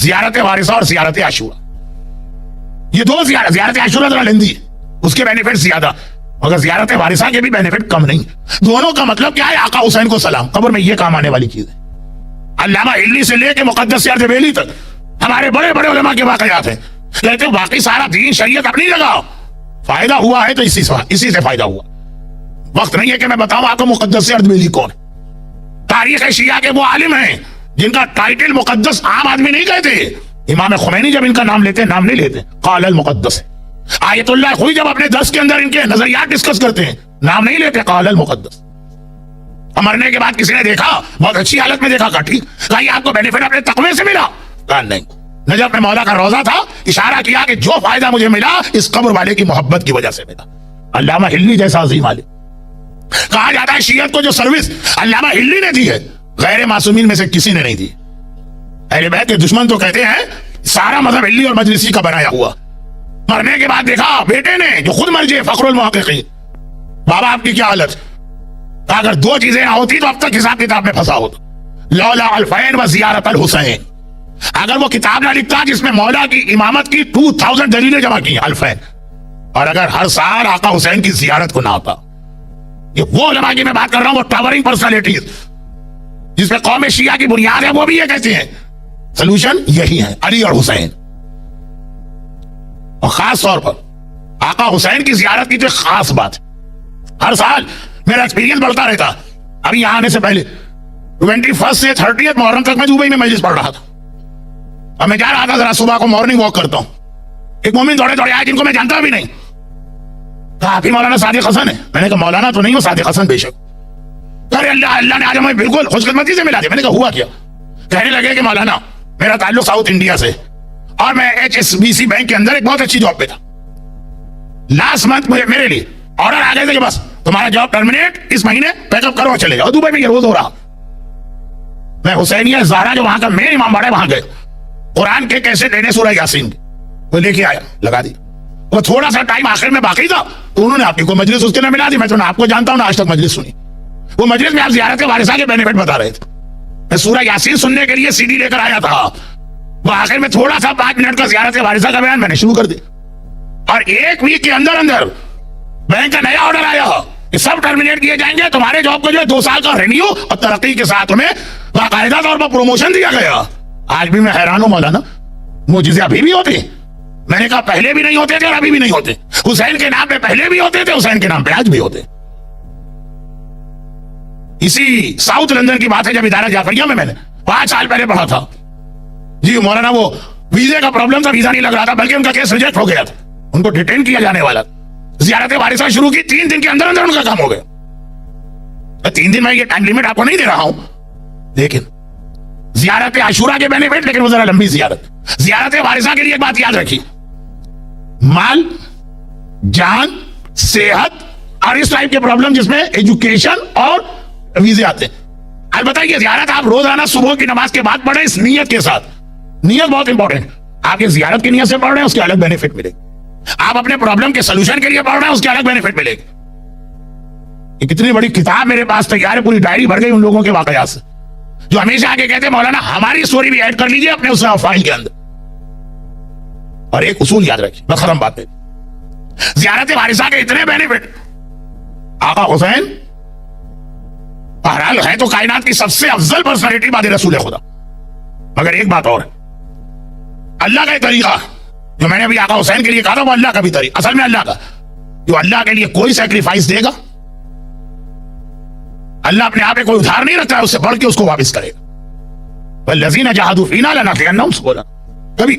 زیارت وارثہ اور زیارت عاشورہ، یہ دو زیارت عاشورہ ذرا لیندی ہے، اس کے بینیفٹ زیادہ، مگر زیارت وارثہ کے بھی بینیفٹ کم نہیں۔ دونوں کا مطلب کیا ہے؟ آقا حسین کو سلام، قبر میں یہ کام آنے والی چیز ہے۔ علامہ ہلی سے لے کے مقدس ارض بیلی تک ہمارے بڑے بڑے علماء کے واقعات ہیں، کہتے ہیں باقی سارا دین شریعت اپنی جگہ، فائدہ ہوا ہے تو اسی سے فائدہ ہوا۔ وقت نہیں ہے کہ میں بتاؤں آپ کو مقدس ارض بیلی کون ہے۔ تاریخ شیعہ کے وہ عالم ہیں جن کا ٹائٹل مقدس عام آدمی نہیں کہتے، امام خمینی جب ان کا نام لیتے نام نہیں لیتے، قال المقدس۔ آیت اللہ خوئی جب اپنے درس کے اندر ان کے نظریات ڈسکس کرتے ہیں نام نہیں لیتے، قال المقدس۔ مرنے کے بعد کسی نے دیکھا بہت اچھی حالت میں دیکھا، کہا ٹھیک، کہا یہ آپ کو بینیفٹ اپنے تقوی سے ملا؟ کہا نہیں، نجف میں مولا کا روزہ تھا، اشارہ کیا کہ جو فائدہ مجھے ملا اس قبر والے کی محبت کی وجہ سے ملا۔ علامہ ہلی جیسا عظیم عالم، کہا جاتا ہے شیعت کو جو سروس علامہ ہلی نے دی ہے غیر معصومین میں سے کسی نے نہیں دی۔ اہل بیت کے دشمن تو کہتے ہیں سارا مذہب ہلی اور مجلسی کا بنایا ہوا، مرنے کے بعد دیکھا بیٹے نے جو خود مر جائے، فخر المحققین، بابا آپ کی کیا حالت، اگر دو چیزیں نہ ہوتی تو اب تک حساب کتاب میں پھنسا ہوتا، لولا الفین و زیارت الحسین، اگر وہ کتاب نہ لکھتا جس میں مولا کی امامت کی 2000 دلیلیں جمع کی الفین، اور اگر ہر سال آقا حسین کی زیارت کو نہ ہوتا۔ یہ وہ علماء کی میں بات کر رہا ہوں، وہ ٹاورنگ پرسنالٹیز جس پہ قوم شیعہ کی بنیاد ہے، وہ بھی یہ کہتے ہیں سلوشن یہی ہے، علی اور حسین۔ اور خاص طور پر آقا حسین کی زیارت کی تو خاص بات ہے، ہر سال میرا ایکسپیرینس بڑھتا رہتا۔ ابھی یہاں آنے سے پہلے 21 سے 30 محرم تک میں دبئی میں مجلس پڑھ رہا تھا، اور میں جا رہا تھا ذرا صبح کو مارننگ واک کرتا ہوں، ایک مومن دوڑے دوڑے آئے جن کو میں جانتا بھی نہیں، کہا آپ ہی مولانا صادق حسن ہے؟ میں نے کہا مولانا تو نہیں ہوں، صادق حسن بے شک۔ ارے اللہ نے آج ہمیں بالکل خوش قسمتی سے ملا دیا۔ میں نے کہا ہوا کیا؟ کہنے لگے کہ مولانا میرا تعلق ساؤتھ انڈیا سے، اور میں HSBC بینک کے اندر ایک بہت اچھی جاب پہ تھا، لاسٹ منتھ میرے لیے آرڈر آ گئے تھے کہ بس تمہارا جاب ٹرمینیٹ، اس مہینے پیک اپ کرو چلے جاؤ۔ دبئی میں یہ روز ہو رہا، میں حسینیہ زہرا جو وہاں کا مین امام باڑا ہے وہاں گئے، قرآن کے کیسے دینے سورہ یاسین کے وہ لے کے آیا، لگا دی، وہ تھوڑا سا ٹائم آخر میں باقی تھا تو انہوں نے آپ کی کوئی مجلس اس کے نام ملا دی، میں تو آپ کو جانتا ہوں نہ آج تک مجلس سنی، وہ مجلس میں آپ زیارت وارثہ کے بینیفٹ بتا رہے تھے، میں سورہ یاسین سننے کے لیے CD لے کر آیا تھا، وہ آخر میں تھوڑا سا 5 منٹ کا زیارت وارثہ کا بیان میں نے شروع کر دیا، اور 1 ویک کے اندر اندر بینک کا نیا آرڈر آیا، یہ سب ٹرمینیٹ کیے جائیں گے، تمہارے جاب کو جو ہے 2 سال کا رینیو اور ترقی کے ساتھ تمہیں باقاعدہ طور پر پروموشن دیا گیا۔ آج بھی میں حیران ہوں مولانا، معجزے ابھی بھی ہوتے ہیں؟ میں نے کہا پہلے بھی نہیں ہوتے تھے اور ابھی بھی نہیں ہوتے، حسین کے نام پہ پہلے بھی ہوتے تھے، حسین کے نام پہ آج بھی ہوتے۔ اسی ساؤتھ لندن کی بات ہے، جب ادارہ جعفریہ میں نے 5 سال پہلے پڑھا تھا، جی مولانا وہ ویزے کا پرابلم تھا، ویزا نہیں لگ رہا تھا، بلکہ ان کا کیس ریجیکٹ ہو گیا تھا، ان کو ڈیٹین کیا جانے والا، زیارت وارثہ شروع کی، 3 دن کے اندر اندر ان کا کام ہو گیا۔ 3 دن میں یہ ٹائم لیمٹ آپ کو نہیں دے رہا ہوں، لیکن زیارت عاشورہ کے بینیفٹ، لیکن وہ ذرا لمبی زیارت وارثہ کے لیے ایک بات یاد رکھیے، مال، جان، صحت اور اس ٹائپ کے پرابلم جس میں ایجوکیشن اور ویزے آتے ہیں، البتہ یہ زیارت آپ روزانہ صبح کی نماز کے بعد پڑھیں اس نیت کے ساتھ، نیت بہت امپورٹنٹ، آپ یہ زیارت کی نیت سے پڑھ رہے ہیں اس کے الگ بینیفٹ ملے گی، آپ اپنے پرابلم کے سلوشن کے لیے پڑھ رہے ہیں اس کے الگ بینیفٹ ملے گی۔ یہ کتنی بڑی کتاب میرے پاس تیار ہے، پوری ڈائری بھر گئی ان لوگوں کے واقعات سے جو ہمیشہ آگے کہتے ہیں مولانا ہماری سٹوری بھی ایڈ کر لیجئے اپنے اس فائل کے اندر۔ اور ایک اصول یاد رکھیے، بس ختم بات ہے، زیارت وارثہ کے اتنے بینیفٹ، آقا حسین بہرحال ہے تو کائنات کی سب سے افضل پرسنالٹی بعد رسول خدا، مگر ایک بات اور ہے، اللہ کا طریقہ جو میں نے ابھی آقا حسین کے لیے کہا تھا وہ اللہ کا بھی طریقہ، اصل میں اللہ کا، جو اللہ کے لیے کوئی سیکریفائس دے گا، اللہ اپنے آپ کوئی ادھار نہیں رکھتا ہے، اس سے بڑھ کے اس کو واپس کرے گا۔ والذین جاہدوا فینا لنہدینہم سبلنا، کبھی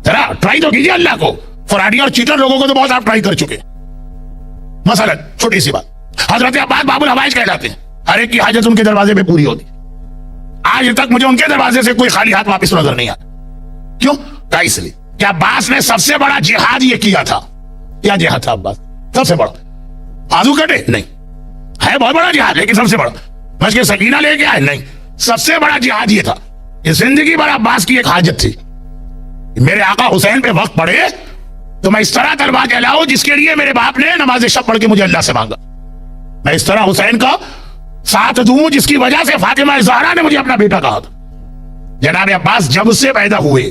ذرا ٹرائی تو کیجیے اللہ کو، فراڈی اور چیٹر لوگوں کو تو بہت آپ ٹرائی کر چکے۔ مثلا چھوٹی سی بات، حضرت عباس باب الحوائج کہلاتے ہیں، ہر ایک کی حاجت ان کے دروازے پہ پوری ہوتی، آج تک مجھے ان کے دروازے سے کوئی خالی ہاتھ واپس نظر نہیں آتا۔ کیوں؟ کہا اس لیے کہ عباس نے سب سے بڑا جہاد یہ کیا تھا۔ کیا جہاد تھا عباس؟ سب سے بڑا، بازو کٹے نہیں، ہے بہت بڑا جہاد لیکن سب سے بڑا، مشق سکینہ لے کے آئے نہیں، سب سے بڑا جہاد یہ تھا، یہ زندگی بھر عباس کی ایک حاجت تھی، میرے آقا حسین پہ وقت پڑے تو میں اس طرح تلوار جلاؤں جس کے لیے میرے باپ نے نماز شب پڑھ کے مجھے اللہ سے مانگا، میں اس طرح حسین کا ساتھ دوں جس کی وجہ سے فاطمہ زہرا نے مجھے اپنا بیٹا کہا تھا۔ جناب عباس جب سے پیدا ہوئے